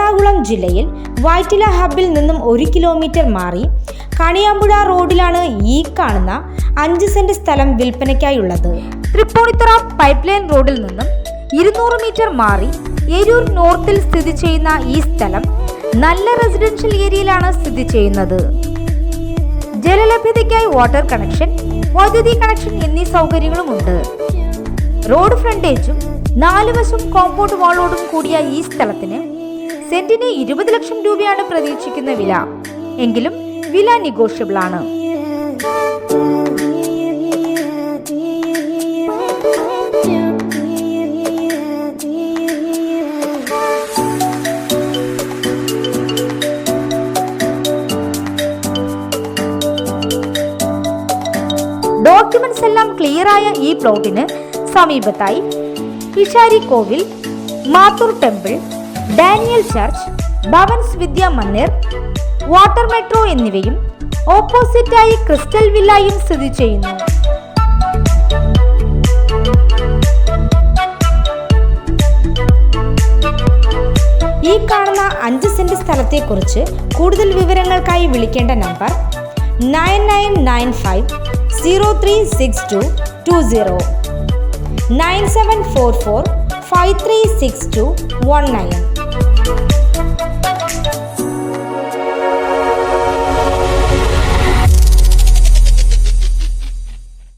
എറണാകുളം ജില്ലയിൽ വൈറ്റില ഹബ്ബിൽ നിന്നും 1 കിലോമീറ്റർ മാറി കണിയാമ്പുഴ റോഡിലാണ് ഈ കാണുന്ന 5 സെന്റ് സ്ഥലം വിൽപ്പനയ്ക്കായുള്ളത്. തൃപ്പൂണിത്തുറ പൈപ്പ് ലൈൻ റോഡിൽ നിന്നും 200 മീറ്റർ മാറി ഏരൂർ നോർത്തിൽ സ്ഥിതി ചെയ്യുന്ന ഈ സ്ഥലം നല്ല റെസിഡൻഷ്യൽ ഏരിയയിലാണ് സ്ഥിതി ചെയ്യുന്നത്. ജലലഭ്യതയ്ക്കായി വാട്ടർ കണക്ഷൻ, വൈദ്യുതി കണക്ഷൻ എന്നീ സൗകര്യങ്ങളുമുണ്ട്. റോഡ് ഫ്രണ്ടേജും 4 വശം കോമ്പൗണ്ട് വാളോടും കൂടിയ ഈ സ്ഥലത്തിന് സെന്റിന് 20 ലക്ഷം രൂപയാണ് പ്രതീക്ഷിക്കുന്ന വില. എങ്കിലും വില നെഗോഷ്യബിൾ ആണ്. ഡോക്യുമെന്റ്സ് എല്ലാം ക്ലിയറായ ഈ പ്ലോട്ടിന് സമീപത്തായി Ishari Kovil, Mathur temple, Daniel church, Bhavans Vidya Mandir, water metro എന്നിവയും ഓപ്പോസിറ്റായി ക്രിസ്റ്റൽ വില്ലയും സ്ഥിതി ചെയ്യുന്നു. ഈ കാണുന്ന 5 സെന്റ് സ്ഥലത്തെക്കുറിച്ച് കൂടുതൽ വിവരങ്ങൾക്കായി വിളിക്കേണ്ട നമ്പർ 9995 036220 9744 536219.